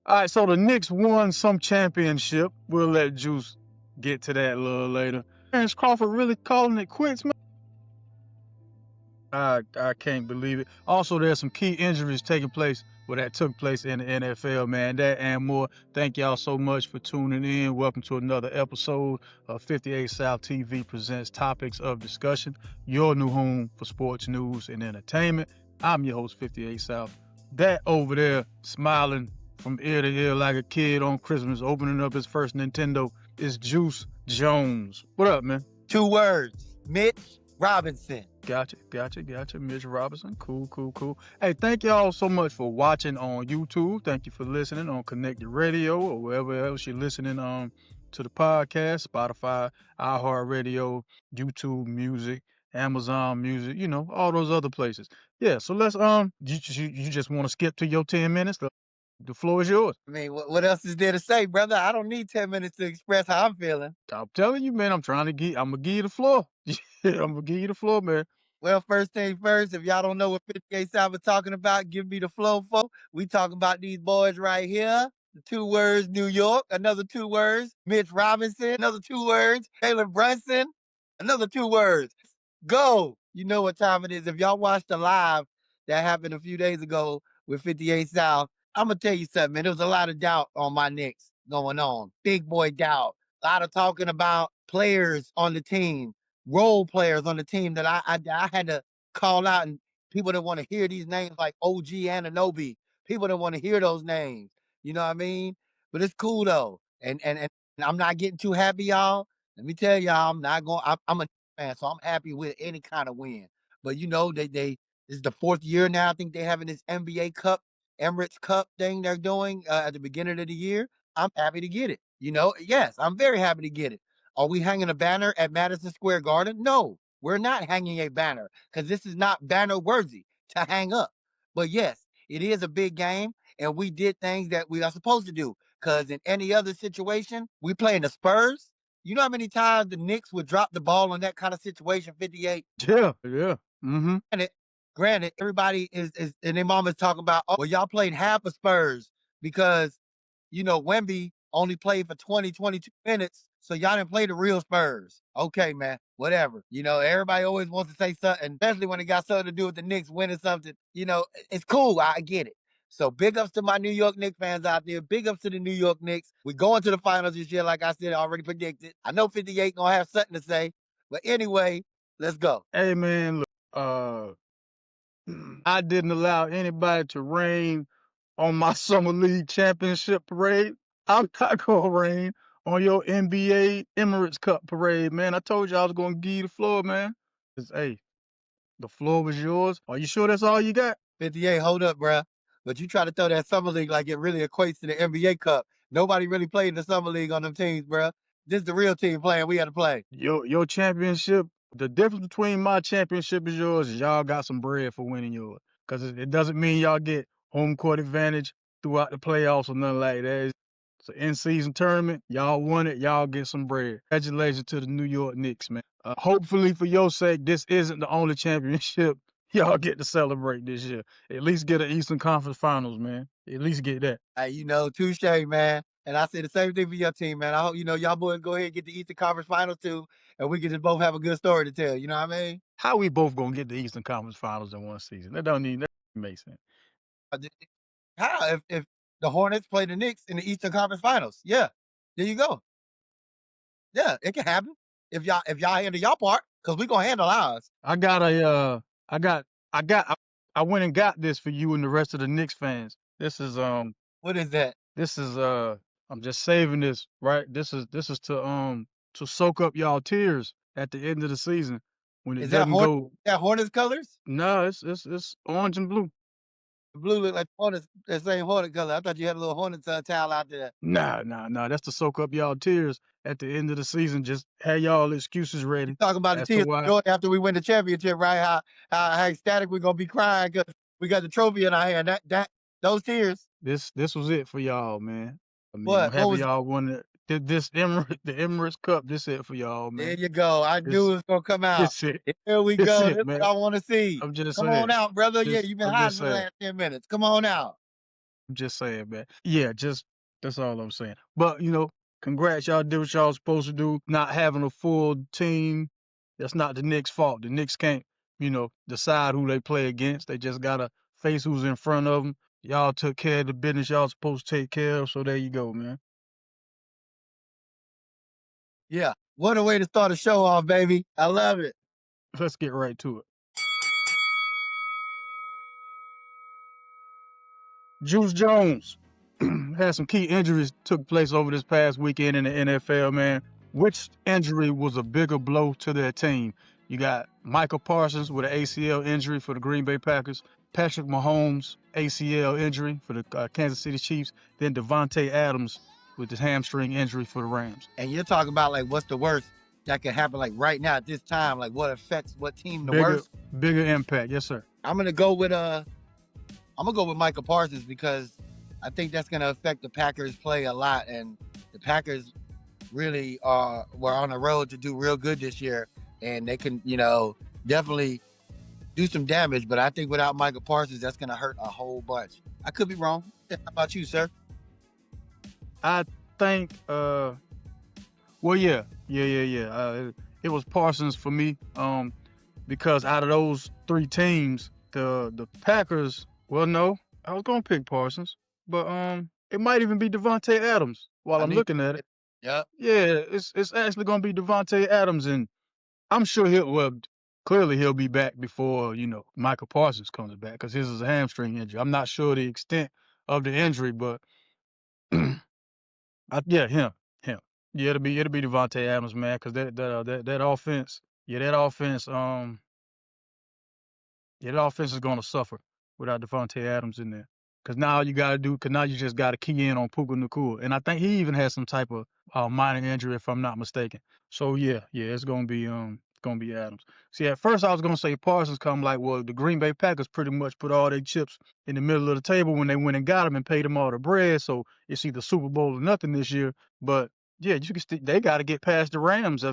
All right, so the Knicks won some championship. We'll let Juice get to that a little later. Terence Crawford really calling it quits, man. I can't believe it. Also, there's some key injuries taking place, that took place in the NFL, man. That and more. Thank y'all so much for tuning in. Welcome to another episode of 58 South TV presents Topics of Discussion, your new home for sports news and entertainment. I'm your host, 58 South. That over there, smiling from ear to ear like a kid on Christmas, opening up his first Nintendo, is Juice Jones. What up, man? 2 words. Mitch Robinson. Gotcha. Mitch Robinson. Cool. Hey, thank y'all so much for watching on YouTube. Thank you for listening on Connected Radio or wherever else you're listening to the podcast, Spotify, iHeartRadio, YouTube Music, Amazon Music, all those other places. Yeah, so let's you just want to skip to your 10 minutes? The floor is yours. I mean, what else is there to say, brother? I don't need 10 minutes to express how I'm feeling. I'm telling you, man, I'm gonna give you the floor. I'm gonna give you the floor, man. Well, first thing first, if y'all don't know what 58 South is talking about, give me the flow, folks. We talking about these boys right here. The 2 words, New York. Another 2 words, Mitch Robinson. Another 2 words, Taylor Brunson. Another 2 words, go. You know what time it is. If y'all watched the live that happened a few days ago with 58 South, I'm going to tell you something, man. There was a lot of doubt on my Knicks going on. Big boy doubt. A lot of talking about players on the team, role players on the team that I had to call out, and people that want to hear these names like OG Anunoby, people that want to hear those names. You know what I mean? But it's cool though. And I'm not getting too happy, y'all. Let me tell y'all, I'm not going. I'm a fan, so I'm happy with any kind of win. But they this is the 4th year now. I think they're having this NBA Cup, Emirates Cup thing they're doing at the beginning of the year. I'm happy to get it. Yes, I'm very happy to get it. Are we hanging a banner at Madison Square Garden? No, we're not hanging a banner because this is not banner worthy to hang up. But yes, it is a big game, and we did things that we are supposed to do. Because in any other situation, we playing the Spurs. You know how many times the Knicks would drop the ball on that kind of situation, 58? Yeah. Mm-hmm. Granted, everybody is and their mom is talking about, oh, well, y'all played half of Spurs because, Wemby only played for 20, 22 minutes. So y'all didn't play the real Spurs. Okay, man, whatever. Everybody always wants to say something, especially when it got something to do with the Knicks winning something. It's cool. I get it. So big ups to my New York Knicks fans out there. Big ups to the New York Knicks. We're going to the finals this year, like I said, I already predicted. I know 58 gonna have something to say. But anyway, let's go. Hey, man, look, I didn't allow anybody to rain on my summer league championship parade. I'm not gonna rain on your NBA Emirates Cup parade, man. I told you I was gonna give you the floor, man. Hey, the floor was yours. Are you sure that's all you got? 58, hold up, bruh. But you try to throw that summer league like it really equates to the NBA Cup. Nobody really played in the summer league on them teams, bruh. This is the real team playing. We got to play. Your championship. The difference between my championship is yours is y'all got some bread for winning yours. Cause it doesn't mean y'all get home court advantage throughout the playoffs or nothing like that. It's an in-season tournament. Y'all won it. Y'all get some bread. Congratulations to the New York Knicks, man. Hopefully, for your sake, this isn't the only championship y'all get to celebrate this year. At least get an Eastern Conference Finals, man. At least get that. Hey, touche, man. And I say the same thing for your team, man. I hope, y'all boys go ahead and get the Eastern Conference Finals too, and we can just both have a good story to tell. You know what I mean? How we both gonna get the Eastern Conference Finals in one season? That makes sense. How? If the Hornets play the Knicks in the Eastern Conference Finals. Yeah. There you go. Yeah, it can happen. If y'all handle y'all part, because we're gonna handle ours. I got a I got I went and got this for you and the rest of the Knicks fans. What is that? This is I'm just saving this, right? This is to soak up y'all tears at the end of the season when it Is that doesn't go. Hornets colors? No, it's orange and blue. The blue look like Hornets, that same Hornet color. I thought you had a little Hornets towel out there. Nah. That's to soak up y'all tears at the end of the season. Just have y'all excuses ready Talking about the as to tears of why. joy after we win the championship, right? How ecstatic we're gonna be crying because we got the trophy in our hand. Those tears. This was it for y'all, man. I mean, I'm What happy was y'all won the Emirates Cup. This it for y'all, there man. you go. I This knew it was gonna come out. this it. Here we This go. This it, is what man. I want to see. I'm just Come on saying. out, brother. Yeah, Just you've been I'm hiding just for the saying. last 10 minutes. Come on out. just saying, man. Yeah, just that's all I'm saying. But congrats, y'all did what y'all supposed to do. Not having a full team, that's not the Knicks' fault. The Knicks can't, decide who they play against. They just gotta face who's in front of them. Y'all took care of the business y'all supposed to take care of. So there you go, man. Yeah. What a way to start a show off, baby. I love it. Let's get right to it. Juice Jones had some key injuries took place over this past weekend in the NFL, man. Which injury was a bigger blow to their team? You got Michael Parsons with an ACL injury for the Green Bay Packers, Patrick Mahomes ACL injury for the Kansas City Chiefs, then Devontae Adams with his hamstring injury for the Rams. And you're talking about like what's the worst that could happen like right now at this time, like what affects what team the worst? Bigger impact, yes, sir. I'm gonna go with Michael Parsons because I think that's gonna affect the Packers' play a lot, and the Packers really were on the road to do real good this year, and they can definitely do some damage. But I think without Michael Parsons, that's gonna hurt a whole bunch. I could be wrong. How about you, sir? I think well, yeah. It was Parsons for me. Because out of those three teams, the Packers. Well, no, I was gonna pick Parsons, but it might even be Devontae Adams. While I'm looking at it, yeah, it's actually gonna be Devontae Adams, and I'm sure clearly he'll be back before Michael Parsons comes back because his is a hamstring injury. I'm not sure the extent of the injury, but him. Yeah, it'll be Devontae Adams, man, because that offense, that offense is gonna suffer without Devontae Adams in there. Because now you just got to key in on Puka Nacua, and I think he even has some type of minor injury, if I'm not mistaken. So it's gonna be Adams. See, at first I was gonna say Parsons, come like, well, the Green Bay Packers pretty much put all their chips in the middle of the table when they went and got him and paid him all the bread. So it's either Super Bowl or nothing this year. But yeah, they got to get past the Rams.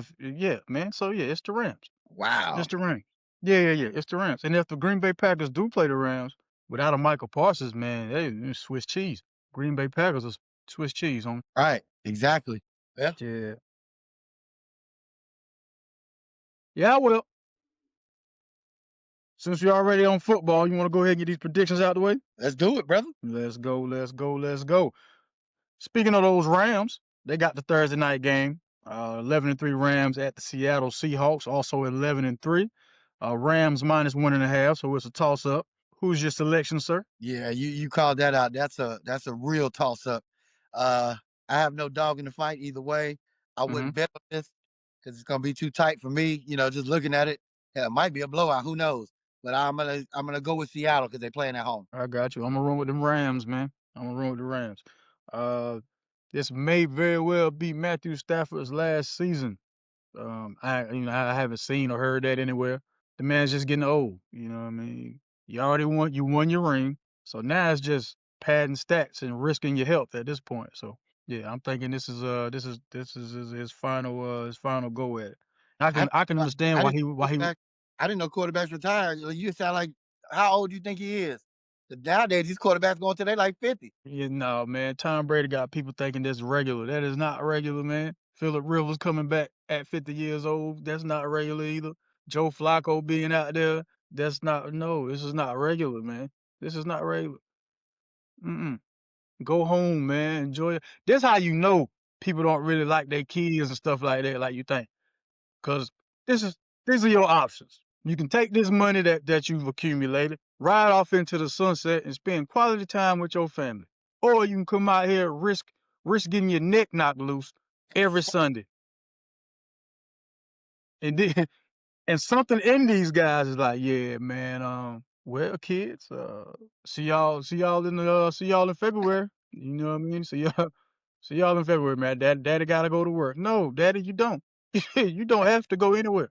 Man. So yeah, it's the Rams. Wow. It's the Rams. Yeah. It's the Rams. And if the Green Bay Packers do play the Rams without a Michael Parsons, man, they Swiss cheese. Green Bay Packers are Swiss cheese on. Right. Exactly. Yeah. Yeah. Yeah, well, since you're already on football, you want to go ahead and get these predictions out the way? Let's do it, brother. Let's go. Speaking of those Rams, they got the Thursday night game. 11-3 Rams at the Seattle Seahawks, also 11-3. Rams minus 1.5, so it's a toss up. Who's your selection, sir? Yeah, you called that out. That's a real toss up. I have no dog in the fight either way. I wouldn't bet on this because it's gonna be too tight for me. Just looking at it, it might be a blowout. Who knows? But I'm gonna go with Seattle because they're playing at home. I got you. I'm gonna run with them Rams, man. I'm gonna run with the Rams. This may very well be Matthew Stafford's last season. I haven't seen or heard that anywhere. The man's just getting old. You know what I mean? You won your ring, so now it's just padding stats and risking your health at this point. So yeah, I'm thinking this is his final go at it. I can understand why he. I didn't know quarterbacks retired. You sound like how old do you think he is? Nowadays, these quarterbacks going to they like 50. Yeah, no, man. Tom Brady got people thinking that's regular. That is not regular, man. Phillip Rivers coming back at 50 years old. That's not regular either. Joe Flacco being out there. This is not regular, man. This is not regular. Go home, man. Enjoy it. That's how you know people don't really like their kids and stuff like that, like you think. Because these are your options. You can take this money that you've accumulated, ride off into the sunset, and spend quality time with your family. Or you can come out here risk getting your neck knocked loose every Sunday. And then, and something in these guys is like, yeah, man. Well, kids, see y'all in February. You know what I mean? See y'all in February, man. Daddy gotta go to work. No, Daddy, you don't. You don't have to go anywhere.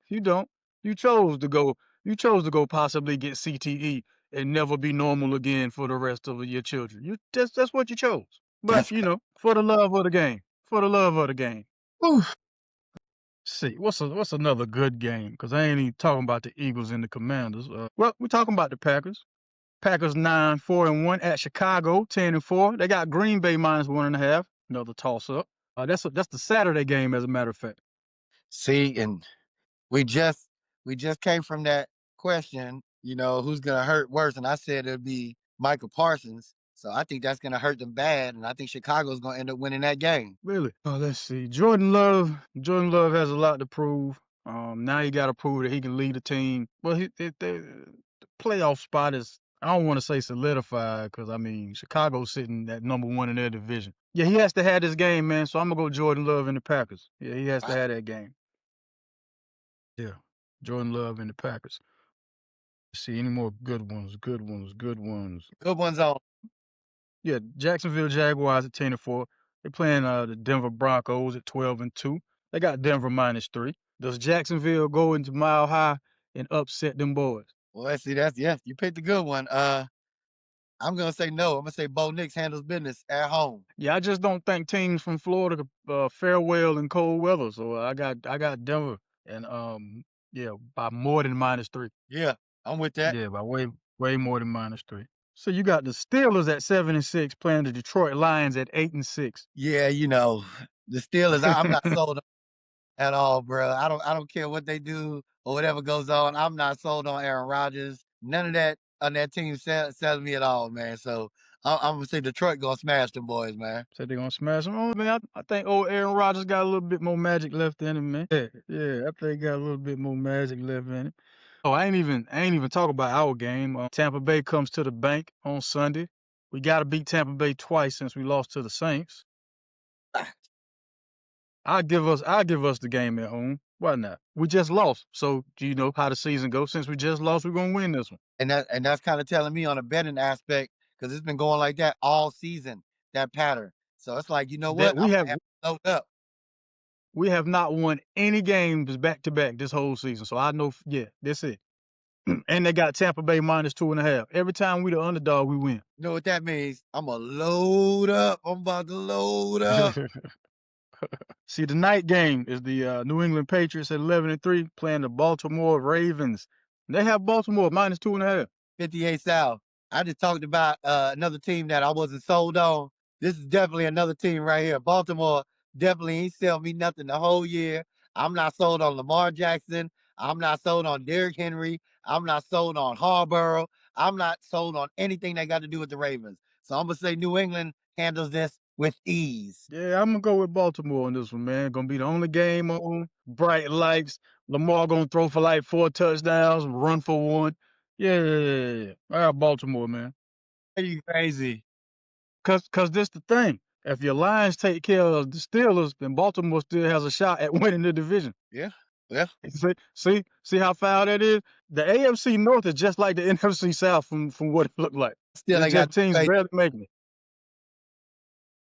You don't. You chose to go. You chose to go possibly get CTE and never be normal again for the rest of your children. That's what you chose. But for the love of the game. For the love of the game. Oof. See, what's another good game? Because I ain't even talking about the Eagles and the Commanders. Well, we're talking about the Packers. Packers 9-4-1 at Chicago 10-4. They got Green Bay -1.5. Another toss up. That's the Saturday game, as a matter of fact. See, and we just came from that question, who's gonna hurt worse? And I said it'd be Michael Parsons. So I think that's gonna hurt them bad, and I think Chicago's gonna end up winning that game. Really? Oh, let's see. Jordan Love. Jordan Love has a lot to prove. Now he got to prove that he can lead a team. Well, the playoff spot is, I don't want to say solidified, because I mean Chicago's sitting at #1 in their division. Yeah, he has to have this game, man. So I'm gonna go Jordan Love and the Packers. Yeah, he has to have that game. Yeah, Jordan Love and the Packers. Let's see any more good ones. Good ones. Good ones on. Yeah, Jacksonville Jaguars at 10-4. They're playing the Denver Broncos at 12-2. They got Denver -3. Does Jacksonville go into Mile High and upset them boys? Well, let's see. You picked a good one. I'm gonna say no. I'm gonna say Bo Nix handles business at home. Yeah, I just don't think teams from Florida fare well in cold weather. So I got Denver, and yeah, by more than -3. Yeah, I'm with that. Yeah, by way more than -3. So you got the Steelers at 7-6 playing the Detroit Lions at 8-6. Yeah, the Steelers. I'm not sold at all, bro. I don't care what they do or whatever goes on. I'm not sold on Aaron Rodgers. None of that on that team sells me at all, man. So I'm gonna say Detroit gonna smash them boys, man. Said they're gonna smash them. Oh man, I think old Aaron Rodgers got a little bit more magic left in him, man. Yeah, I think he got a little bit more magic left in him. Oh, I ain't even talk about our game. Tampa Bay comes to the bank on Sunday. We got to beat Tampa Bay twice since we lost to the Saints. I'll give us the game at home. Why not? We just lost, so do you know how the season goes? Since we just lost, we're gonna win this one. And that's kind of telling me on a betting aspect because it's been going like that all season, that pattern. So it's like, you know what? That I'm gonna have to load up. we have not won any games back to back this whole season. So I know, yeah, that's it. And they got Tampa Bay -2.5. Every time we the underdog, we win. You know what that means? I'm gonna load up. I'm about to load up. See, the night game is the New England Patriots at 11-3 playing the Baltimore Ravens. They have Baltimore -2.5. 58South. I just talked about another team that I wasn't sold on. This is definitely another team right here. Baltimore definitely ain't sell me nothing the whole year. I'm not sold on Lamar Jackson. I'm not sold on Derrick Henry. I'm not sold on Harbaugh. I'm not sold on anything that got to do with the Ravens. So I'm gonna say New England handles this with ease. Yeah, I'm gonna go with Baltimore on this one, man. Gonna be the only game on bright lights. Lamar gonna throw for like 4 touchdowns, run for 1. Yeah. I got Baltimore, man. Are you crazy? Cause this the thing. If your Lions take care of the Steelers, then Baltimore still has a shot at winning the division. Yeah. Yeah. See how foul that is? The AFC North is just like the NFC South from what it looked like. Still It's ain't got just teams faith. barely making it.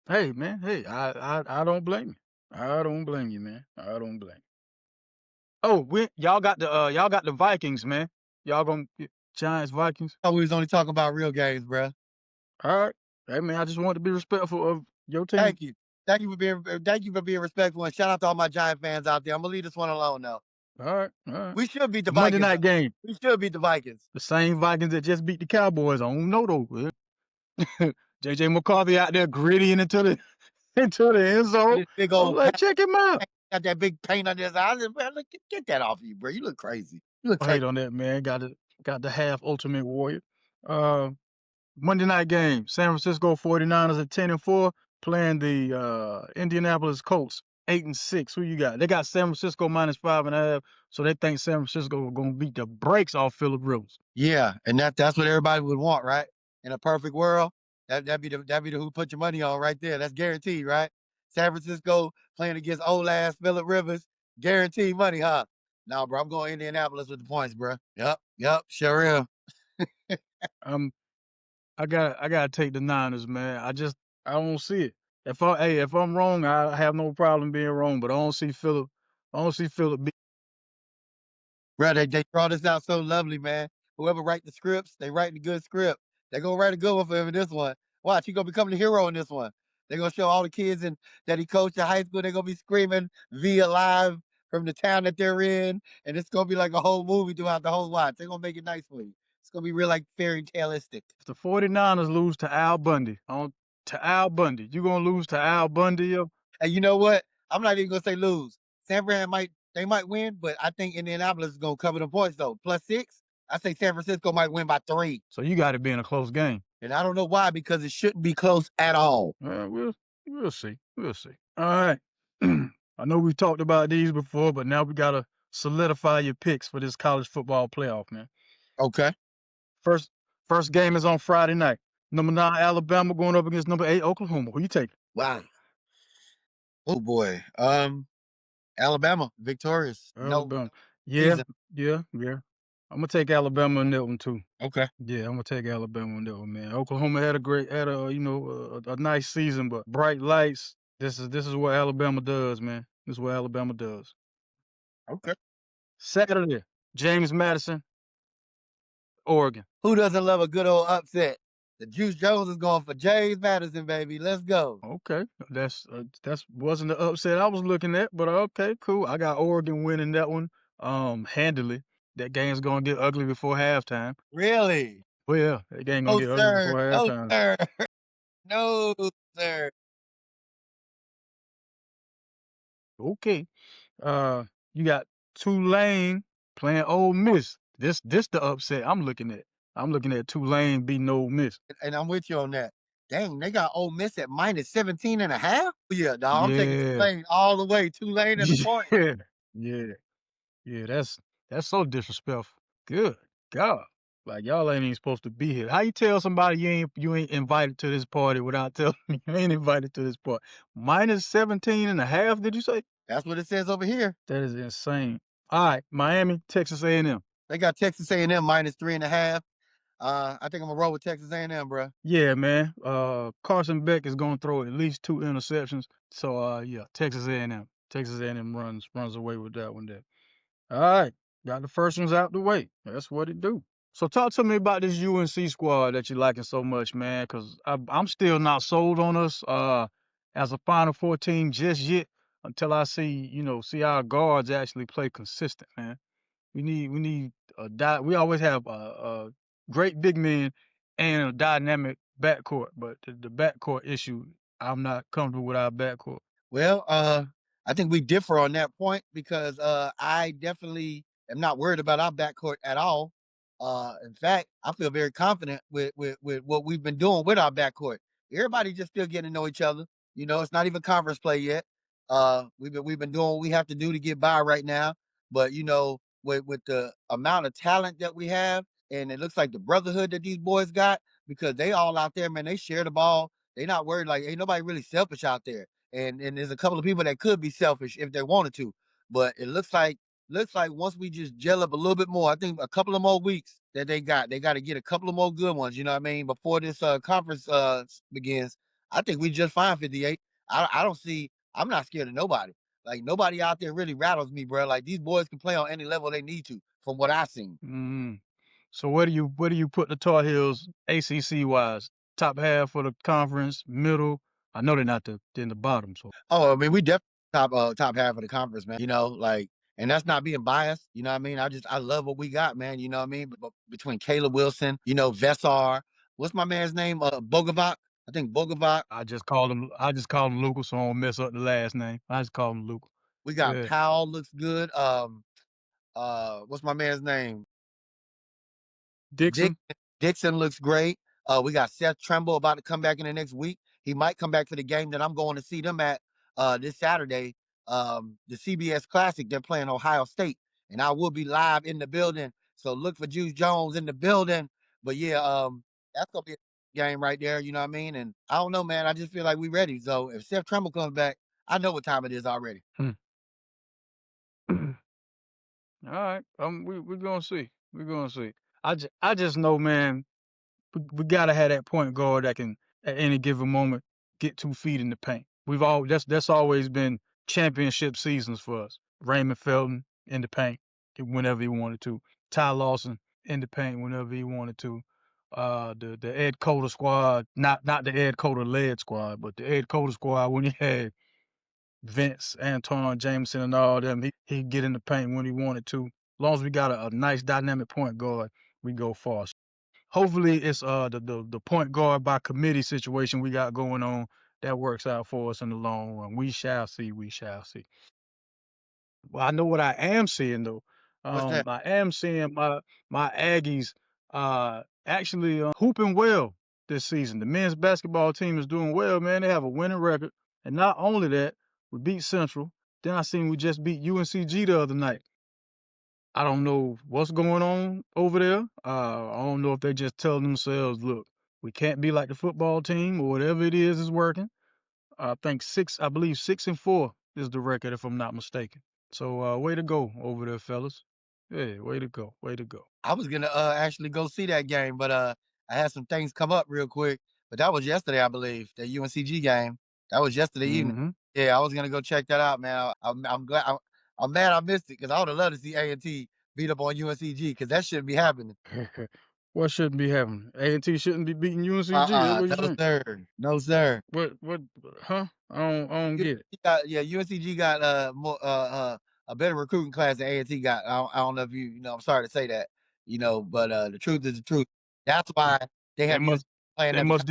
Hey man, hey, I don't blame you. I don't blame you, man. I don't blame you. Oh, y'all got the Vikings, man. Y'all gonna Giants Vikings. Oh, we was only talking about real games, bro. All right. Hey man, I just want to be respectful of your team. Thank you. Thank you for being respectful, and shout out to all my Giant fans out there. I'm gonna leave this one alone though. All right. We should beat the Monday Vikings. night game. We should beat the Vikings. The same Vikings that just beat the Cowboys. I don't know though. JJ McCarthy out there grittying into the end zone. This big I'm old like, check him out. got that big paint on his eyes. Man, look, get that off you, bro. You look crazy. You look I hate crazy. on that, man. Got the half Ultimate Warrior. Monday night game. San Francisco 49ers at 10-4 playing the Indianapolis Colts 8-6. Who you got? They got San Francisco -5.5, so they think San Francisco gonna beat the brakes off Phillip Rivers. Yeah, and that's what everybody would want, right? In a perfect world, that'd be the who put your money on right there. That's guaranteed, right? San Francisco playing against old ass Phillip Rivers, guaranteed money, huh? No, bro, I'm going Indianapolis with the points, bro. Yep, sure am. I gotta take the Niners, man. I don't see it. If I'm wrong, I have no problem being wrong, but I don't see Phillip. Bro, they draw this out so lovely, man. Whoever write the scripts, they write the good script. They gonna write a good one for him in this one. Watch, he gonna become the hero in this one. They gonna show all the kids that he coached in high school. They gonna be screaming via live from the town that they're in, and it's gonna be like a whole movie throughout the whole watch. They gonna make it nice for you. It's gonna be real like fairy taleistic. If the 49ers lose to Al Bundy, you gonna lose to Al Bundy? And you know what? I'm not even gonna say lose. San Fran might win, but I think Indianapolis is gonna cover the points though. +6. I say San Francisco might win by 3. So you got it being a close game. And I don't know why, because it shouldn't be close at all. We'll see. We'll see. All right. I know we've talked about these before, but now we gotta solidify your picks for this college football playoff, man. Okay. First game is on Friday night. Number 9 Alabama going up against number 8 Oklahoma. Who you taking? Wow. Oh boy. Alabama victorious. Alabama. No Yeah, season. yeah. I'm gonna take Alabama in that one too. Okay. Yeah, I'm gonna take Alabama in that one, man. Oklahoma had a nice season, but bright lights. This is what Alabama does, man. This is what Alabama does. Okay. Saturday, James Madison, Oregon. Who doesn't love a good old upset? The Juice Jones is going for James Madison, baby. Let's go. Okay, that's wasn't the upset I was looking at, but okay, cool. I got Oregon winning that one, handily. That game's gonna get ugly before halftime. Really? Well, yeah, that game gonna No, get ugly sir. before No, halftime. sir. No, sir. Okay. You got Tulane playing Ole Miss. This the upset I'm looking at. I'm looking at Tulane beating Ole Miss. And I'm with you on that. Dang, they got Ole Miss at -17.5. Yeah, dog. I'm taking Yeah. Tulane all the way. Tulane and the point. Yeah. Yeah. Yeah. That's so disrespectful. Good God. Like y'all ain't even supposed to be here. How you tell somebody you ain't invited to this party without telling me you ain't invited to this party? -17.5, did you say? That's what it says over here. That is insane. All right, Miami, Texas A&M. They got Texas A&M -3.5. I think I'm gonna roll with Texas A&M, bro. Yeah, man. Carson Beck is gonna throw at least 2 interceptions. So yeah, Texas A&M. Texas A&M runs away with that one there. All right, got the first ones out the way. That's what it do. So talk to me about this UNC squad that you liking so much, man. Cause I'm still not sold on us as a Final Four team just yet until I see our guards actually play consistent, man. We need we always have a great big men and a dynamic backcourt, but the backcourt issue, I'm not comfortable with our backcourt. Well, I think we differ on that point because I definitely am not worried about our backcourt at all. In fact, I feel very confident with what we've been doing with our backcourt. Everybody just still getting to know each other. You know, it's not even conference play yet. We've been doing what we have to do to get by right now. But you know, with the amount of talent that we have, and it looks like the brotherhood that these boys got, because they all out there, man, they share the ball. They not worried, like ain't nobody really selfish out there. And there's a couple of people that could be selfish if they wanted to, but it looks like once we just gel up a little bit more, I think a couple of more weeks that they got to get a couple of more good ones. You know what I mean? Before this conference begins, I think we just fine 58. I don't see. I'm not scared of nobody. Like nobody out there really rattles me, bro. Like these boys can play on any level they need to, from what I've seen. Mm. So where do you put the Tar Heels ACC wise? Top half of the conference, middle. I know they're not in the bottom. So Oh, I mean, we definitely top half of the conference, man. You know, like, and that's not being biased. You know what I mean? I love what we got, man. You know what I mean? But between Caleb Wilson, you know, Vessar, what's my man's name? Bogovac. I think Bogovac. I just called him Luca, so I don't mess up the last name. I just called him Luca. We Go got ahead. Powell looks good. What's my man's name? Dick Dixon. Dixon looks great. We got Seth Tremble about to come back in the next week. He might come back for the game that I'm going to see them at this Saturday. The CBS Classic. They're playing Ohio State, and I will be live in the building. So look for Juice Jones in the building. But yeah, that's gonna be a game right there. You know what I mean? And I don't know, man. I just feel like we ready. So if Seth Tremble comes back, I know what time it is already. Hmm. All right. We're gonna see. We're gonna see. I just know, man. We gotta have that point guard that can at any given moment get 2 feet in the paint. That's always been championship seasons for us. Raymond Felton in the paint whenever he wanted to. Ty Lawson in the paint whenever he wanted to. The Ed Cota squad, not the Ed Cota led squad, but the Ed Cota squad when he had Vince, Antoine Jameson, and all them, he'd get in the paint when he wanted to. As long as we got a nice dynamic point guard, we go far. Hopefully it's the point guard by committee situation we got going on that works out for us in the long run. We shall see. We shall see. Well, I know what I am seeing though. What's that? I am seeing my Aggies actually hooping well this season. The men's basketball team is doing well, man. They have a winning record, and not only that, we beat Central. Then I seen we just beat UNCG the other night. I don't know what's going on over there. I don't know if they just tell themselves, look, we can't be like the football team or whatever it is working. I believe 6-4 is the record if I'm not mistaken. So way to go over there, fellas. Yeah, way to go, way to go. I was gonna actually go see that game, but I had some things come up real quick. But that was yesterday, I believe, the UNCG game. That was yesterday evening. Mm-hmm. Yeah, I was gonna go check that out, man. I'm glad. I'm mad I missed it because I would have loved to see A&T beat up on UNCG because that shouldn't be happening. What shouldn't be happening? A&T shouldn't be beating UNCG. That's what you No saying? sir, no sir. What? Huh? I don't get it. UNCG got more a better recruiting class than A&T got. I don't know if you know. I'm sorry to say that, but the truth is the truth. That's why they They have UNC must playing they at the must top.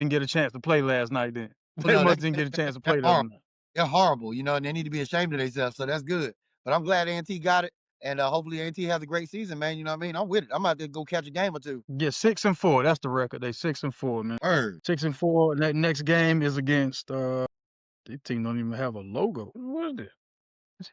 didn't get a chance to play last night. Then Oh, they no, must didn't get a chance to they're play the other horrible. night. They're horrible, and they need to be ashamed of themselves. So that's good. But I'm glad A&T got it, and hopefully A&T has a great season, man. You know what I mean? I'm with it. I'm about to go catch a game or two. Yeah, 6-4. That's the record. They 6-4, man. Word. 6-4. And that next game is against this team don't even have a logo. What is this?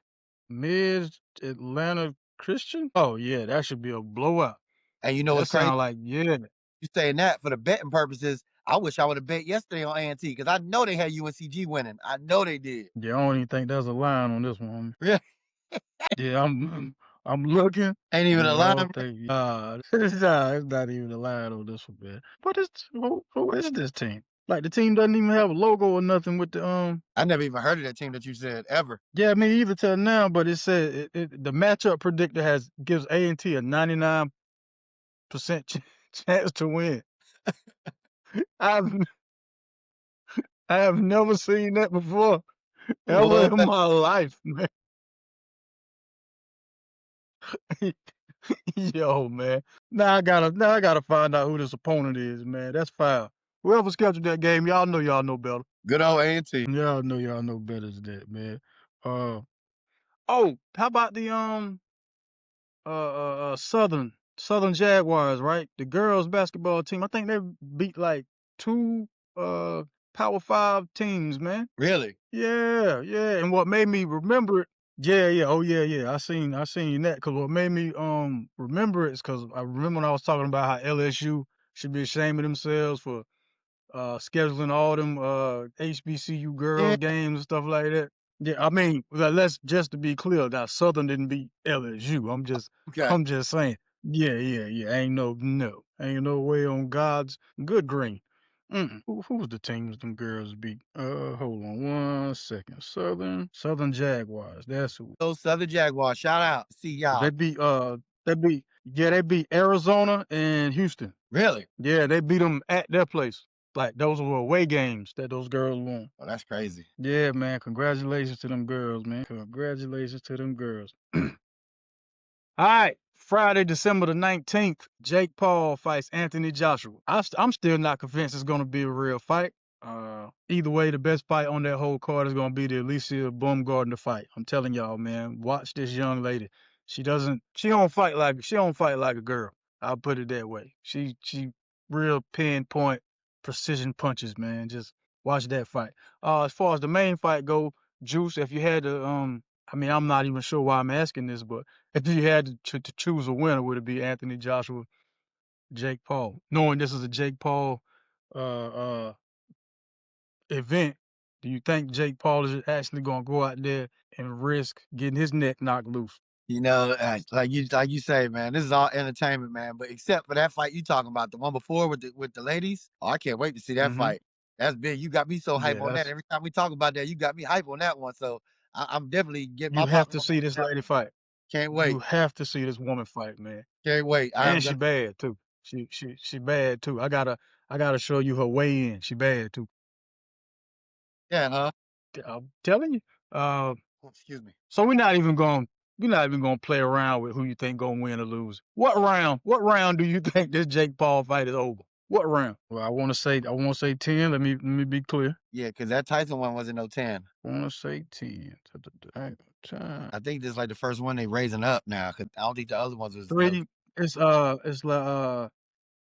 Mid Atlanta Christian? Oh yeah, that should be a blowout. And you know That what's crazy? sound like yeah. You saying that for the betting purposes. I wish I would have bet yesterday on A&T because I know they had UNCG winning. I know they did. Yeah, I don't even think there's a line on this one. Really? Yeah, I'm looking. Ain't even a Yeah, I line. don't think nah, it's not even a line on this one, man. But it's who is this team? Like the team doesn't even have a logo or nothing with the I never even heard of that team that you said ever. Yeah, me either till now, but it said the matchup predictor gives A&T a 99% chance to win. I've I have never seen that before ever What? in my life, man. Yo, man. Now I gotta find out who this opponent is, man. That's foul. Whoever scheduled that game, y'all know better. Good old A&T. Y'all know better than that, man. Oh, how about the Southern Jaguars, right? The girls basketball team. I think they beat like two Power 5 teams, man. Really? Yeah, yeah. And what made me remember it, yeah. Oh yeah. I seen that because what made me remember it is because I remember when I was talking about how LSU should be ashamed of themselves for scheduling all them HBCU Yeah. girls games and stuff like that. Yeah, I mean, let's just to be clear, that Southern didn't beat LSU. Okay. I'm just saying. Yeah. Ain't no way on God's good green. Who's the teams them girls beat? Hold on one second. Southern Jaguars. That's who. Those Southern Jaguars. Shout out. See y'all. They beat they beat Arizona and Houston. Really? Yeah, they beat them at their place. Like those were away games that those girls won. Oh, that's crazy. Yeah, man. Congratulations to them girls, man. Congratulations to them girls. All right, Friday, December the 19th, Jake Paul fights Anthony Joshua. I'm still not convinced it's going to be a real fight. Either way, the best fight on that whole card is going to be the Alicia Baumgardner fight. I'm telling y'all, man, watch this young lady. She don't fight like a girl. I'll put it that way. She real pinpoint precision punches, man. Just watch that fight. As far as the main fight go, Juice, if you had to I mean, I'm not even sure why I'm asking this, but if you had to choose a winner, would it be Anthony Joshua, Jake Paul? Knowing this is a Jake Paul uh, uh, event, do you think Jake Paul is actually going to go out there and risk getting his neck knocked loose? Like you say, man, this is all entertainment, man. But except for that fight you talking about, the one before with the ladies, oh, I can't wait to see that Mm-hmm. fight. That's big. You got me so hype Yeah, on that. Every time we talk about that, you got me hype on that one. So I'm definitely getting you my have to popcorn. see this lady fight. Can't You wait. have to see this woman fight, man. Can't wait. And she bad too. She bad too. I gotta show you her weigh in. She bad too. Yeah, huh? I'm telling you. Oh, excuse me. So we're not even going. we're not even gonna play around with who you think gonna win or lose. What round? What round do you think this Jake Paul fight is over? What round? Well, I want to say 10. Let me be clear. Yeah, because that Tyson one wasn't no 10. I want to say 10. Time. I think this is like the first one they raising up now, because I don't think the other ones was no Three. It's like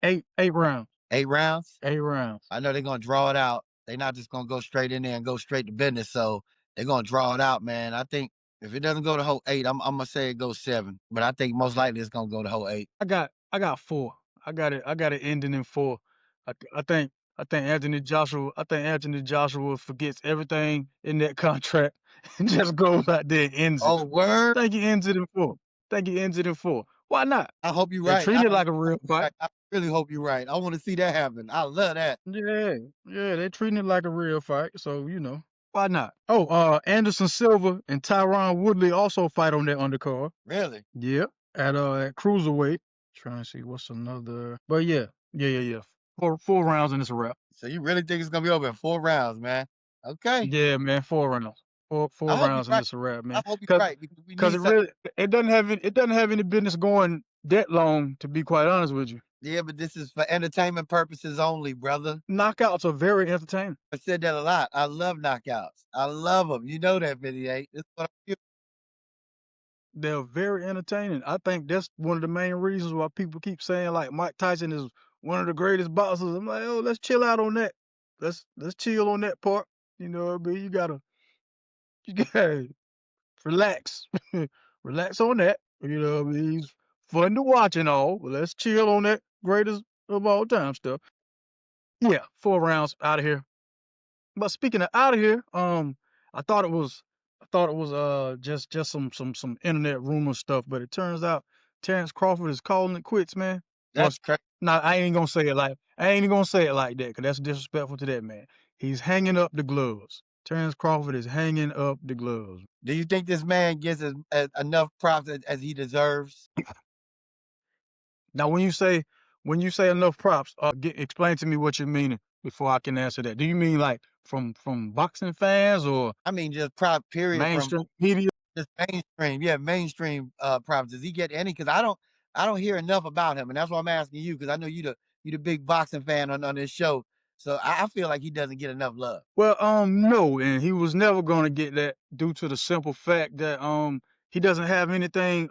eight rounds. 8 rounds. 8 rounds. I know they're gonna draw it out. They're not just gonna go straight in there and go straight to business. So they're gonna draw it out, man. I think if it doesn't go to whole 8, I'm gonna say it goes 7. But I think most likely it's gonna go to whole 8. I got 4. I got it ending in 4. I think Anthony Joshua. I think Anthony Joshua forgets everything in that contract and just goes out there and ends it. Oh, word! I think he ends it in 4. Why not? I hope you're They're right. treating it like a real fight. I really hope you're right. I want to see that happen. I love that. Yeah, they're treating it like a real fight. So why not? Oh, Anderson Silva and Tyron Woodley also fight on that undercard. Really? Yep, at cruiserweight. Trying to see what's another. But yeah. 4 rounds and it's a wrap. So you really think it's gonna be over in 4 rounds, man? Okay. Yeah, man, 4 rounds. Four I hope rounds you're and right. it's a wrap, man. I hope you're right because we Because need something. it doesn't have any business going that long, to be quite honest with you. Yeah, but this is for entertainment purposes only, brother. Knockouts are very entertaining. I said that a lot. I love knockouts. I love them. You know that, 58. This is what I'm They're very entertaining. I think that's one of the main reasons why people keep saying like Mike Tyson is one of the greatest boxers. I'm like, oh, let's chill out on that. Let's chill on that part. You know what I mean? You gotta relax. Relax on that. You know what I mean? He's fun to watch and all, but let's chill on that greatest of all time stuff. Yeah, 4 rounds out of here. But speaking of out of here, I thought it was just some internet rumor stuff, but it turns out Terence Crawford is calling it quits, man. That's crazy. Nah, I ain't gonna say it like that, because that's disrespectful to that man. He's hanging up the gloves. Terence Crawford is hanging up the gloves. Do you think this man gets enough props as he deserves? Now, when you say enough props, explain to me what you mean before I can answer that. Do you mean like from boxing fans or I mean, just prop period mainstream from media? just mainstream. Yeah, mainstream props. Does he get any? Because I don't hear enough about him, and that's why I'm asking you. Because I know you the big boxing fan on this show, so I feel like he doesn't get enough love. Well, no, and he was never gonna get that due to the simple fact that he doesn't have anything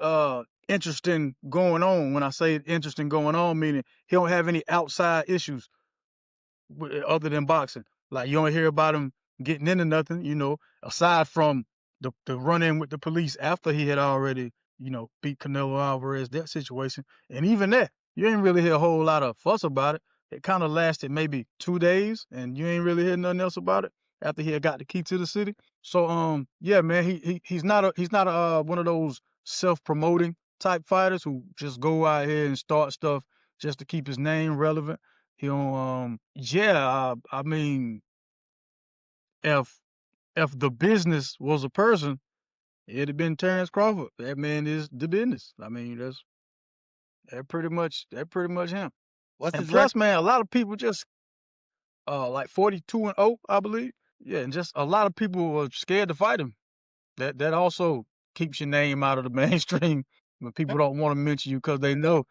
interesting going on. When I say interesting going on, meaning he don't have any outside issues other than boxing. Like you don't hear about him getting into nothing, aside from the run in with the police after he had already, beat Canelo Alvarez, that situation. And even that, you ain't really hear a whole lot of fuss about it. It kind of lasted maybe 2 days, and you ain't really hear nothing else about it after he had got the key to the city. So yeah, man, he's not a one of those self-promoting type fighters who just go out here and start stuff just to keep his name relevant. He don't yeah, I mean, if the business was a person, it'd have been Terence Crawford. That man is the business. I mean, that pretty much him. What's And his record? plus, man, a lot of people just like 42-0, I believe. Yeah, and just a lot of people are scared to fight him. That also keeps your name out of the mainstream when people don't want to mention you because they know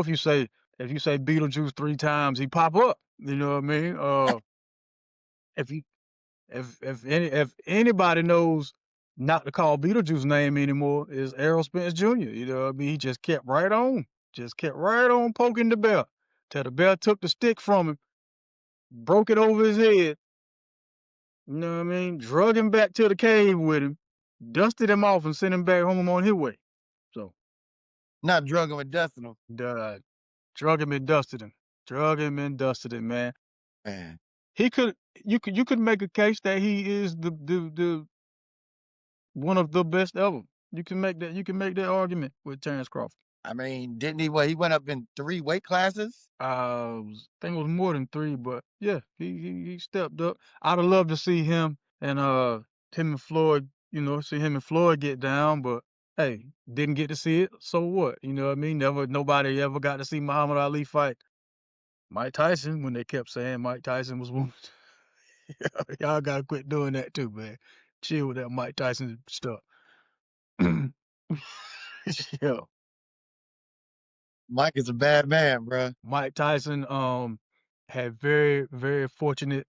if you say Beetlejuice 3 times, he pop up. You know what I mean? If you if anybody knows not to call Beetlejuice's name anymore is Errol Spence Jr. You know what I mean? He just kept right on poking the bear till the bear took the stick from him, broke it over his head. You know what I mean? Drug him back to the cave with him, dusted him off, and sent him back home on his way. So, Not drug him and dusting him. drug him and dusted him, man. Man, You could make a case that he is the one of the best ever. You can make that argument with Terence Crawford. I mean, didn't he? Well, he went up in 3 weight classes. I think it was more than 3, but yeah, he stepped up. I'd have loved to see him and Floyd, see him and Floyd get down, but hey, didn't get to see it. So what? You know what I mean? Nobody ever got to see Muhammad Ali fight Mike Tyson when they kept saying Mike Tyson was wounded. Y'all gotta quit doing that too, man. Chill with that Mike Tyson stuff. Yeah. Mike is a bad man, bro. Mike Tyson had very, very fortunate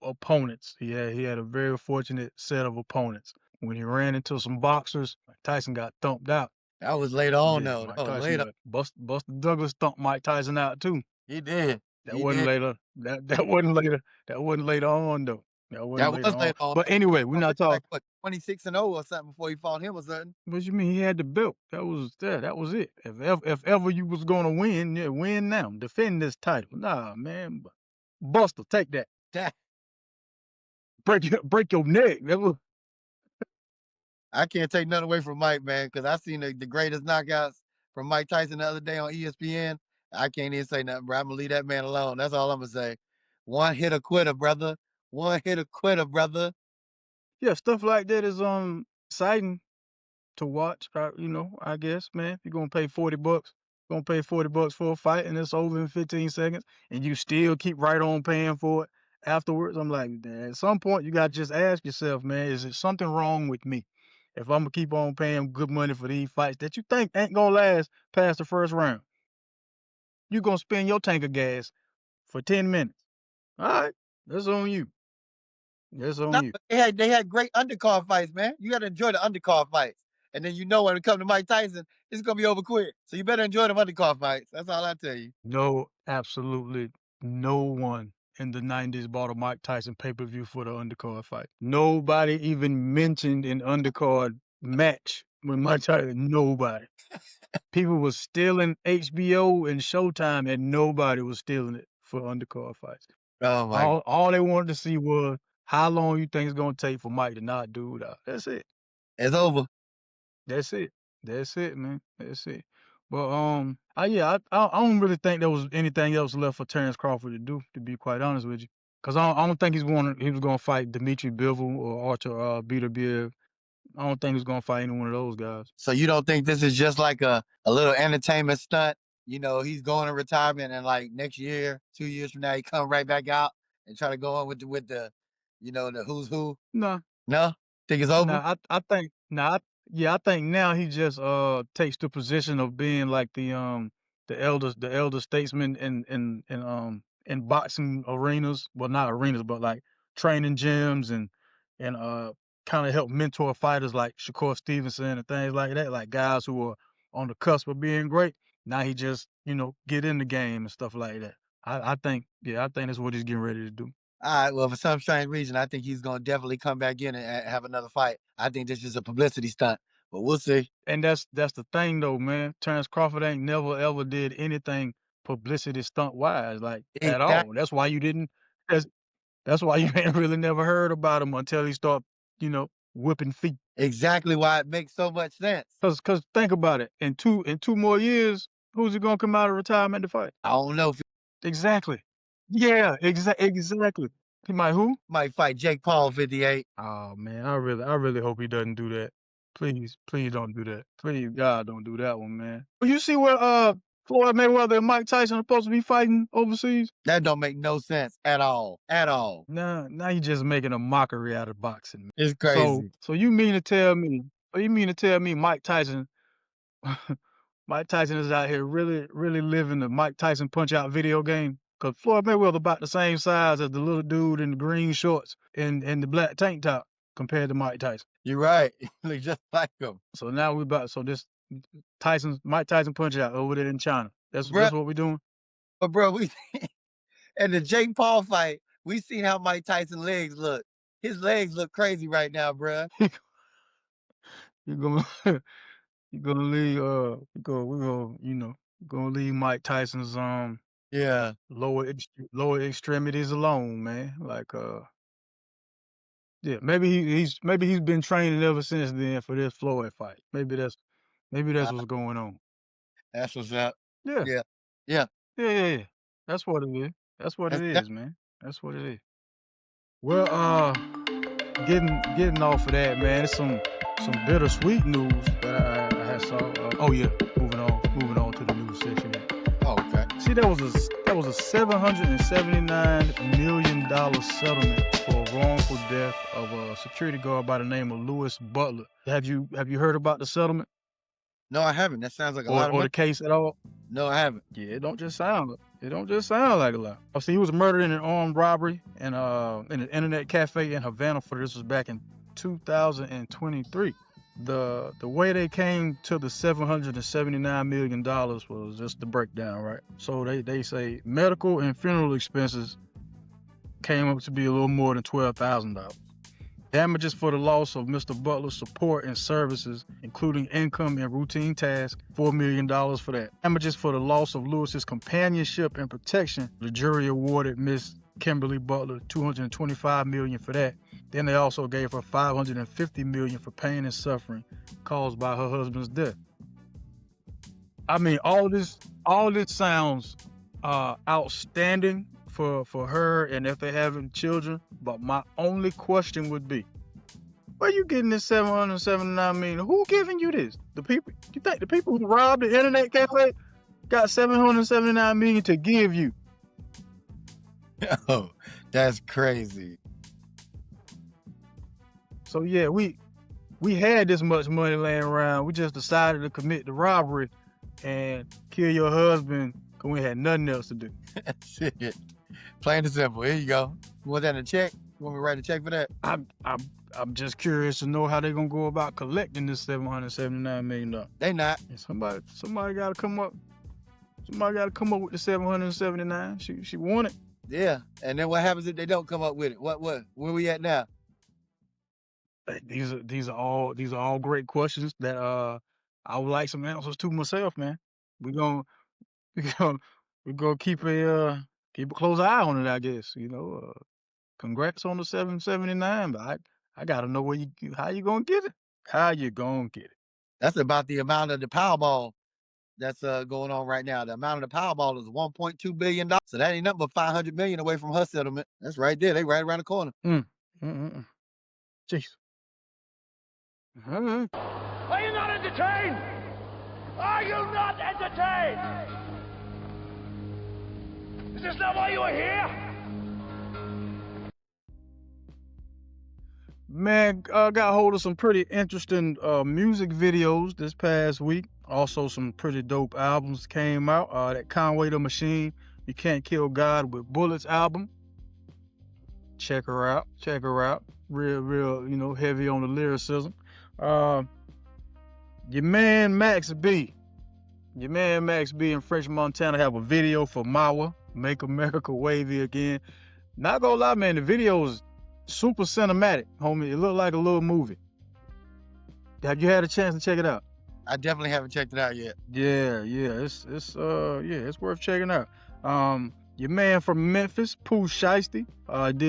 opponents. He had a very fortunate set of opponents. When he ran into some boxers, Mike Tyson got thumped out. That was later on, Yeah, though. Mike That was Tyson later. got Buster Douglas thumped Mike Tyson out too. He did. That He wasn't did. later. That wasn't later. That wasn't later on though. That wasn't That later was on. later on. But anyway, we're not Like talking. what, 26-0 or something before he fought him or something. What you mean? He had the belt. That was That was it. If ever you was gonna win, yeah, win now. Defend this title. Nah, man. Buster, take that. That- Break your neck. That was, I can't take nothing away from Mike, man, because I seen the greatest knockouts from Mike Tyson the other day on ESPN. I can't even say nothing, bro. I'm gonna leave that man alone. That's all I'm gonna say. One hit a quitter, brother. One hit a quitter, brother. yeah, stuff like that is exciting to watch. I guess, man. If you're gonna pay $40, gonna pay $40 for a fight and it's over in 15 seconds, and you still keep right on paying for it afterwards. I'm like, at some point you gotta just ask yourself, man, is it something wrong with me? If I'm gonna keep on paying good money for these fights that you think ain't gonna last past the first round, you gonna spend your tank of gas for 10 minutes. All right, that's on you. That's on No, you. but they had great undercard fights, man. You gotta enjoy the undercard fights. And then when it comes to Mike Tyson, it's gonna be over quick. So you better enjoy the undercard fights. That's all I tell you. No, absolutely no one in the 90s bought a Mike Tyson pay-per-view for the undercard fight. Nobody even mentioned an undercard match with Mike Tyson. Nobody. People was stealing HBO and Showtime, and nobody was stealing it for undercard fights. Oh my All they wanted to see was how long you think it's gonna take for Mike to knock dude out. That's it. It's over. That's it. That's it, man. That's it. But I don't really think there was anything else left for Terence Crawford to do, to be quite honest with you. Cause I don't think he was gonna fight Dimitri Bivol or Arthur Beterbiev. I don't think he was gonna fight any one of those guys. So you don't think this is just like a little entertainment stunt? He's going to retirement and like next year, 2 years from now, he come right back out and try to go on with the who's who. No, No? Think it's over? I think now he just takes the position of being like the elder statesman in boxing arenas. Well, not arenas, but like training gyms and kind of help mentor fighters like Shakur Stevenson and things like that, like guys who are on the cusp of being great. Now he just, get in the game and stuff like that. I think that's what he's getting ready to do. All right. Well, for some strange reason, I think he's going to definitely come back in and have another fight. I think this is a publicity stunt, but we'll see. And that's the thing though, man. Terence Crawford ain't never ever did anything publicity stunt wise, like at Exactly, all. That's why you didn't. That's why you ain't really never heard about him until he start, whipping feet. exactly why it makes so much sense. Cause think about it. In two more years, who's he gonna come out of retirement to fight? I don't know if he Exactly. Yeah, exactly. He might who? might fight Jake Paul 58. Oh man, I really hope he doesn't do that. Please don't do that. Please, God, don't do that one, man. But you see where Floyd Mayweather and Mike Tyson are supposed to be fighting overseas? That don't make no sense at all. At all. Now you just making a mockery out of boxing. It's So crazy. so you mean to tell me Mike Tyson Mike Tyson is out here really, really living the Mike Tyson punch out video game? Cause Floyd Mayweather about the same size as the little dude in the green shorts and the black tank top compared to Mike Tyson. You're right. Look just like him. So now this Mike Tyson punch out over there in China. That's Bruh, what we're doing. but bro, we in the Jake Paul fight, we seen how Mike Tyson legs look. His legs look crazy right now, bruh. You're gonna you're gonna leave we're gonna leave Mike Tyson's Yeah. lower extremities alone, man. Like yeah, maybe he's been training ever since then for this Floyd fight. Maybe that's what's going on. That's what's up. Yeah. Yeah. Yeah. Yeah. That's what it is. That's what it That's is, man. That's what it is. Well, getting off of that, man. It's some bittersweet news that I had saw. Moving on to the news section. okay. See, that was a $779 million settlement for a wrongful death of a security guard by the name of Louis Butler. Have you heard about the settlement? No, I haven't. That sounds like a lot of or money. the case at all? No, I haven't. Yeah, it don't just sound like a lot. Oh, see, he was murdered in an armed robbery in an internet cafe in Havana. This was back in 2023. The way they came to the $779 million was just the breakdown, right? So they say medical and funeral expenses came up to be a little more than $12,000. Damages for the loss of Mr. Butler's support and services, including income and routine tasks, $4 million for that. Damages for the loss of Lewis's companionship and protection, the jury awarded Miss Kimberly Butler $225 million for that. Then they also gave her $550 million for pain and suffering caused by her husband's death. I mean, all this sounds outstanding for her, and if they're having children. But my only question would be, where you getting this $779 million? Who giving you this? The people? You think the people who robbed the internet cafe got $779 million to give you? Oh, that's crazy. So yeah, we had this much money laying around. We just decided to commit the robbery and kill your husband because we had nothing else to do. Shit. Plain and simple. Here you go. You want that in a check? You want me to write a check for that? I'm just curious to know how they're gonna go about collecting this $779 million. They not. And somebody gotta come up. Somebody gotta come up with the 779. She won it. Yeah. And then what happens if they don't come up with it? What? Where we at now? These are all great questions that I would like some answers to myself, man. We're gonna keep a close eye on it, I guess. Congrats on the 779, but I gotta know how you gonna get it. How you gonna get it? That's about the amount of the Powerball that's going on right now. The amount of the Powerball is $1.2 billion. So that ain't nothing but $500 million away from her settlement. That's right there. They right around the corner. Jeez. Are you not entertained? Are you not entertained? Is this not why you are here? Man, got hold of some pretty interesting music videos this past week. Also, some pretty dope albums came out. That Conway the Machine, You Can't Kill God with Bullets album. Check her out. Real, heavy on the lyricism. Your man Max B in French Montana have a video for Mawa, Make America Wavy Again. Not gonna lie, man, the video is super cinematic, homie. It looked like a little movie. Have you had a chance to check it out? I definitely haven't checked it out yet. Yeah, it's worth checking out. Your man from Memphis, Pooh Shiesty,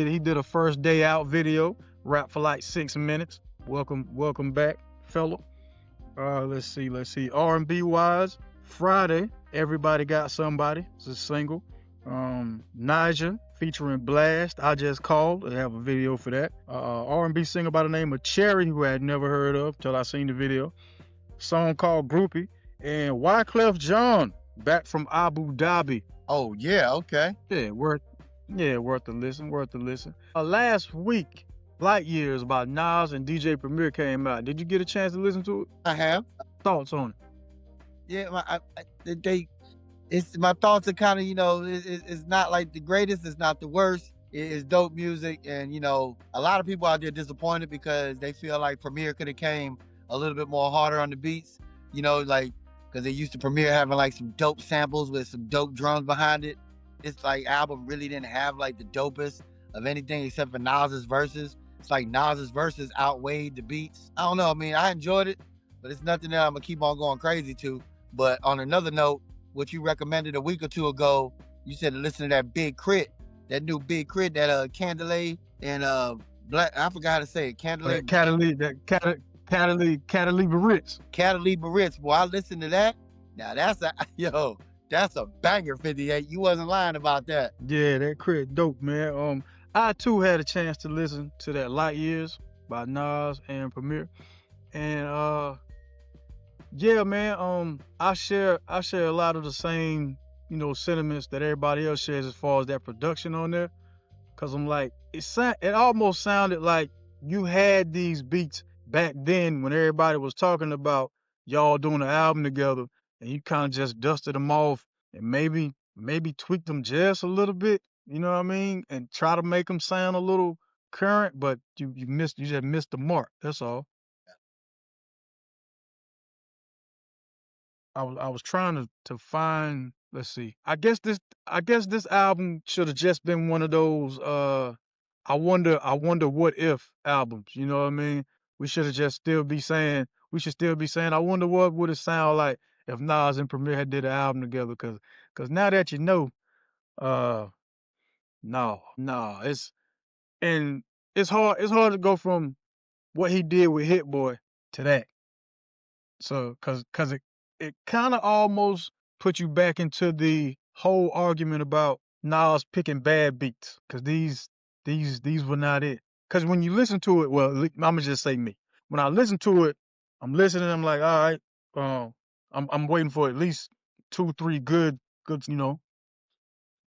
he did a first day out video, rap for like 6 minutes. Welcome back, fella. Let's see. R&B wise, Friday, Everybody Got Somebody. It's a single. Naja featuring Blast, I Just Called. They have a video for that. R&B singer by the name of Cherry, who I had never heard of till I seen the video. Song called Groupie. And Wyclef Jean, back from Abu Dhabi. Oh yeah, okay. Yeah, worth a listen. Last week, Light Years by Nas and DJ Premier came out. Did you get a chance to listen to it? I have. Thoughts on it? Yeah, my thoughts are kind of, it's not like the greatest, it's not the worst. It's dope music, and a lot of people out there disappointed because they feel like Premier could have came a little bit more harder on the beats, because they used to Premier having like some dope samples with some dope drums behind it. This like album really didn't have like the dopest of anything except for Nas's verses. It's like Nas's verses outweighed the beats. I don't know. I mean, I enjoyed it, but it's nothing that I'm gonna keep on going crazy to. But on another note, what you recommended a week or two ago, you said to listen to that Big K.R.I.T, that new Big K.R.I.T, that Candelae and Black. I forgot how to say it. Candelae. Catalina Ritz. Catalina Ritz. Boy, I listened to that. Now that's a banger, 58. You wasn't lying about that. Yeah, that K.R.I.T dope, man. I too had a chance to listen to that Light Years by Nas and Premier, and yeah, man. I share a lot of the same, sentiments that everybody else shares as far as that production on there. Cause I'm like, it almost sounded like you had these beats back then when everybody was talking about y'all doing an album together and you kind of just dusted them off and maybe tweaked them just a little bit, you know what I mean, and try to make them sound a little current, but you just missed the mark. That's all. I was trying to find. Let's see. I guess this album should have just been one of those. I wonder what if albums. You know what I mean? We should have just still be saying. We should still be saying. I wonder what would it sound like if Nas and Premier had did an album together. Cause now that you know, uh, no, and it's hard to go from what he did with Hit Boy to that. So, cause it kind of almost put you back into the whole argument about Nas picking bad beats, cause these were not it. Cause when you listen to it, well, I'ma just say me. When I listen to it, I'm listening. I'm like, all right, I'm waiting for at least two, three good, at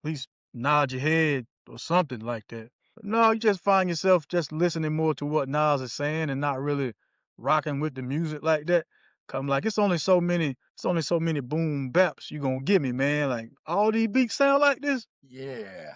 least nod your head or something like that. No, you just find yourself just listening more to what Nas is saying and not really rocking with the music like that. Come like it's only so many boom baps you gonna give me, man. Like all these beats sound like this. Yeah.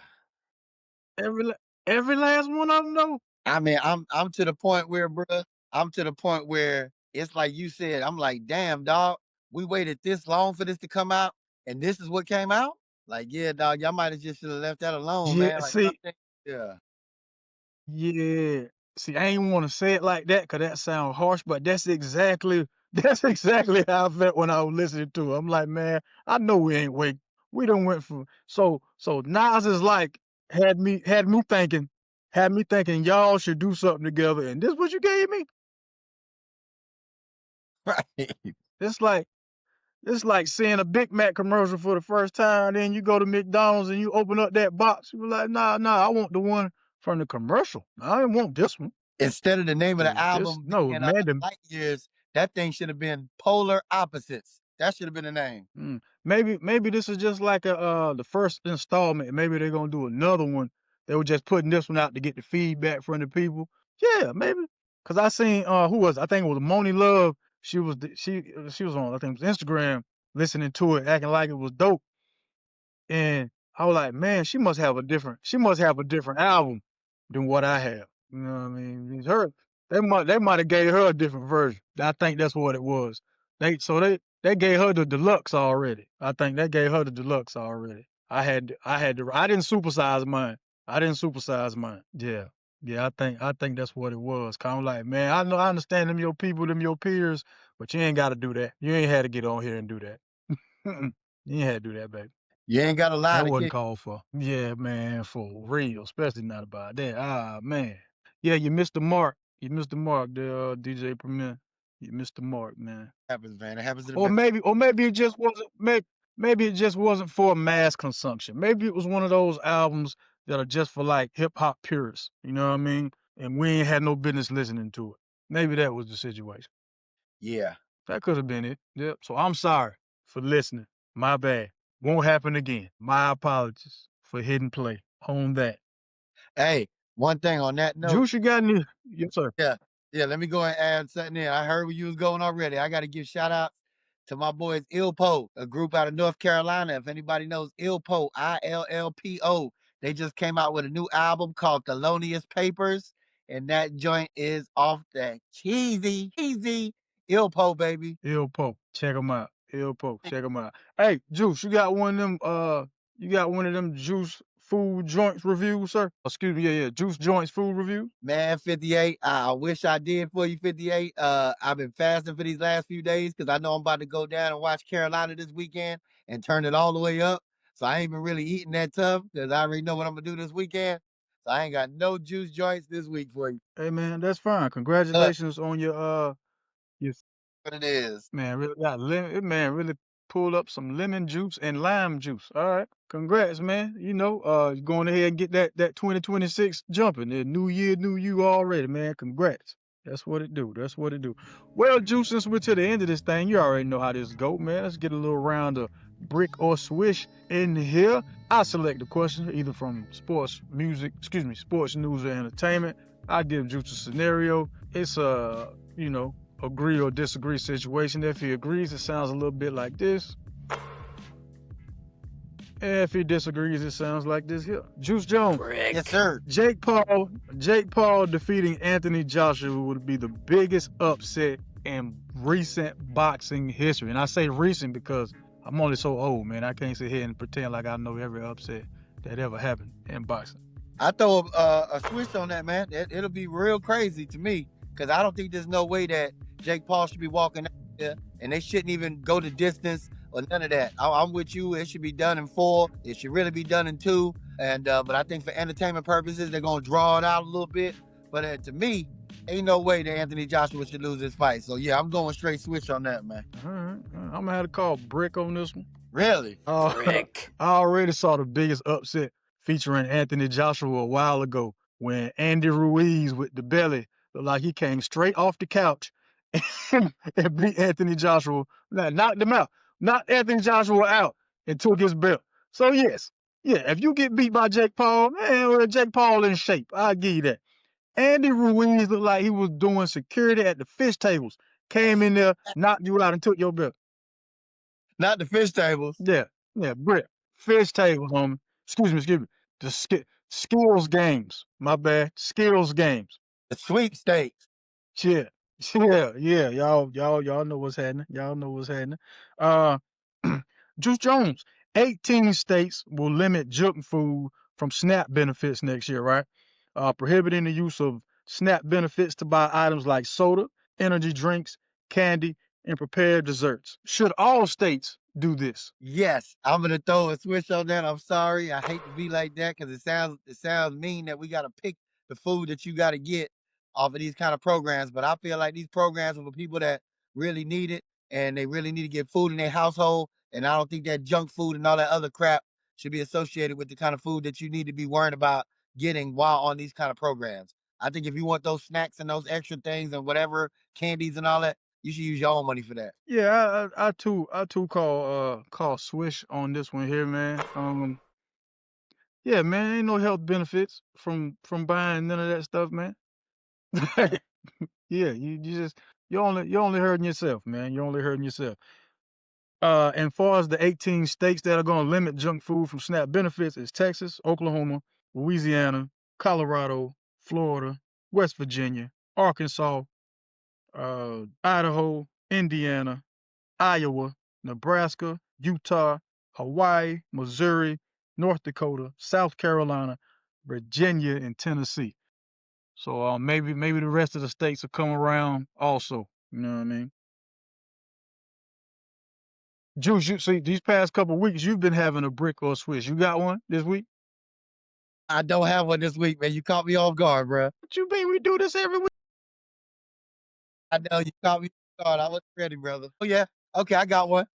Every la- every last one of them though. I mean, I'm to the point where, bruh, I'm to the point where it's like you said. I'm like, damn, dog, we waited this long for this to come out, and this is what came out. Like, yeah, dog, y'all might have just should have left that alone, Yeah, man. Like see, something. Yeah. yeah, see, I ain't want to say it like that 'cause that sound harsh, but that's exactly how I felt when I was listening to it. I'm like, man, I know we ain't wait. We done went from so Nas is like had me thinking y'all should do something together, and this what you gave me. Right. It's like it's like seeing a Big Mac commercial for the first time, then you go to McDonald's and you open up that box. You be like, nah, I want the one from the commercial. I didn't want this one. Instead of the name of the This album no being man. Light Years, that thing should have been Polar Opposites. That should have been the name. Maybe this is just like the first installment. Maybe they're gonna do another one. They were just putting this one out to get the feedback from the people. Yeah, maybe. Cause I seen who was I think it was Moni Love. She was on I think it was Instagram listening to it, acting like it was dope. And I was like, man, she must have a different album than what I have. You know what I mean? It's her they might have gave her a different version. I think that's what it was. They gave her the deluxe already. I think they gave her the deluxe already. I didn't supersize mine. I didn't supersize mine. Yeah. Yeah, I think that's what it was. Kind of like, man, I know I understand them your people, them your peers, but you ain't got to do that. You ain't had to get on here and do that. Mm-mm. You ain't had to do that, baby. You ain't got to lie That to wasn't kick. called for. Yeah, man, for real, especially not about that. Ah, man. Yeah, you missed the mark. You missed the mark there, DJ Premier. You missed the mark, man. Happens, man. It happens to the Or best. maybe it just wasn't. Maybe it just wasn't for mass consumption. Maybe it was one of those albums that are just for like hip hop purists. You know what I mean? And we ain't had no business listening to it. Maybe that was the situation. Yeah. That could have been it. Yep. So I'm sorry for listening. My bad. Won't happen again. My apologies for hidden play on that. Hey, one thing on that note. Juice, you got any? Yes, sir. Yeah. Yeah. Let me go and add something in. I heard where you was going already. I got to give shout outs to my boys Ilpo, a group out of North Carolina. If anybody knows Ilpo, ILLPO, they just came out with a new album called Thelonious Papers. And that joint is off that cheesy Ilpo, baby. Ilpo, check them out. Ilpo, check them out. Hey, Juice, you got one of them? You got one of them Juice food joints reviews, sir? Excuse me, yeah, Juice joints food reviews. Man, 58. I wish I did for you, 58. I've been fasting for these last few days because I know I'm about to go down and watch Carolina this weekend and turn it all the way up. So I ain't been really eating that tough because I already know what I'm gonna do this weekend. So I ain't got no juice joints this week for you. Hey, man, that's fine. Uh, Congratulations on your what it is. man, really got man really pulled up some lemon juice and lime juice. All right. Congrats, man. Going ahead and get that 2026 jumping. The new year, new you already, man. Congrats. That's what it do. That's what it do. Well, Juice, since we're to the end of this thing, you already know how this go, man. Let's get a little round of brick or swish in here. I select the question either from sports, music, sports news or entertainment. I give Juice a scenario. It's agree or disagree situation. If he agrees, it sounds a little bit like this. And if he disagrees, it sounds like this here. Juice Jones. Yes, sir. Jake Paul defeating Anthony Joshua would be the biggest upset in recent boxing history. And I say recent because I'm only so old, man. I can't sit here and pretend like I know every upset that ever happened in boxing. I throw a switch on that, man. It'll be real crazy to me because I don't think there's no way that Jake Paul should be walking out there and they shouldn't even go the distance or none of that. I'm with you. It should be done in 4. It should really be done in 2. And but I think for entertainment purposes, they're gonna draw it out a little bit. But to me, ain't no way that Anthony Joshua should lose this fight. So yeah, I'm going straight switch on that, man. All right. I'm gonna have to call Brick on this one. Really? Brick. I already saw the biggest upset featuring Anthony Joshua a while ago when Andy Ruiz with the belly looked like he came straight off the couch and beat Anthony Joshua, knocked him out, knocked Anthony Joshua out and took his belt. So yes, yeah, if you get beat by Jake Paul, man, well, Jake Paul in shape. I'll give you that. Andy Ruiz looked like he was doing security at the fish tables. Came in there, knocked you out and took your belt. Not the fish tables. Yeah, Brick. Fish tables, homie. Excuse me. The skills games. My bad. Skills games. The sweepstakes. Yeah. Y'all know what's happening. Y'all know what's happening. Juice Jones. 18 states will limit junk food from SNAP benefits next year, right? Prohibiting the use of SNAP benefits to buy items like soda, energy drinks, candy, and prepared desserts. Should all states do this? Yes, I'm gonna throw a switch on that. I'm sorry, I hate to be like that because it sounds mean that we gotta pick the food that you gotta get off of these kind of programs. But I feel like these programs are for people that really need it and they really need to get food in their household. And I don't think that junk food and all that other crap should be associated with the kind of food that you need to be worrying about getting while on these kind of programs. I think if you want those snacks and those extra things and whatever candies and all that, you should use your own money for that. Yeah, I too call Swish on this one here, man. Yeah, man, ain't no health benefits from buying none of that stuff, man. Yeah, you're only hurting yourself, man. You're only hurting yourself. And far as the 18 states that are going to limit junk food from SNAP benefits is Texas, Oklahoma, Louisiana, Colorado, Florida, West Virginia, Arkansas, Idaho, Indiana, Iowa, Nebraska, Utah, Hawaii, Missouri, North Dakota, South Carolina, Virginia, and Tennessee. So maybe the rest of the states will come around also. You know what I mean? Juice, you see, these past couple of weeks, you've been having a brick or a switch. You got one this week? I don't have one this week, man. You caught me off guard, bro. What you mean we do this every week? I know you caught me off guard. I wasn't ready, brother. Oh, yeah. Okay, I got one.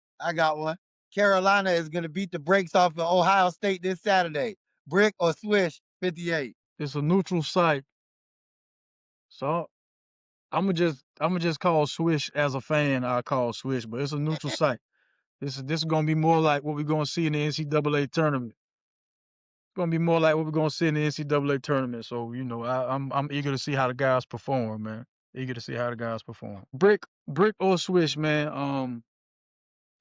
Carolina is going to beat the brakes off of Ohio State this Saturday. Brick or swish, 58. It's a neutral site. So I'm gonna just call Swish as a fan. I call Swish, but it's a neutral site. This is gonna be more like what we're gonna see in the NCAA tournament. It's gonna be more like what we're gonna see in the NCAA tournament. So I'm eager to see how the guys perform, man. Eager to see how the guys perform. Brick or Swish, man.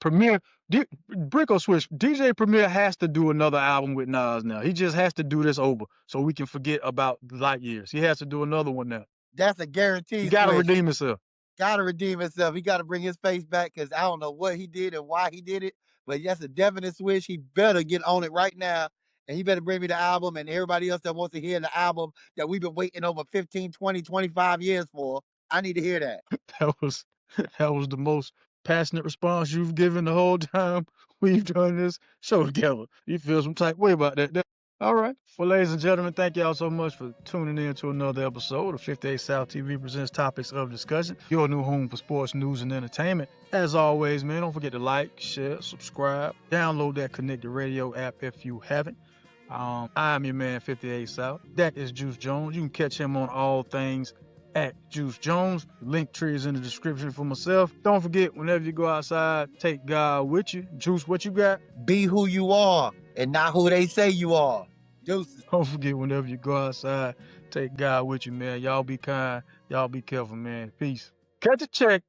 Brick or Swish. DJ Premier has to do another album with Nas now. He just has to do this over so we can forget about light years. He has to do another one now. That's a guarantee. He gotta redeem himself. Gotta redeem himself. He gotta bring his face back because I don't know what he did and why he did it. But that's a definite switch. He better get on it right now. And he better bring me the album and everybody else that wants to hear the album that we've been waiting over 15, 20, 25 years for. I need to hear that. That was the most passionate response you've given the whole time we've done this show together. You feel some type way about that. All right. Well, ladies and gentlemen, thank y'all so much for tuning in to another episode of 58 South TV presents Topics of Discussion, your new home for sports, news, and entertainment. As always, man, don't forget to like, share, subscribe, download that Connected Radio app if you haven't. I'm your man, 58 South. That is Juice Jones. You can catch him on all things at Juice Jones. Link tree is in the description for myself. Don't forget, whenever you go outside, take God with you. Juice, what you got? Be who you are and not who they say you are. Deuces. Don't forget, whenever you go outside, take God with you, man. Y'all be kind. Y'all be careful, man. Peace. cut the check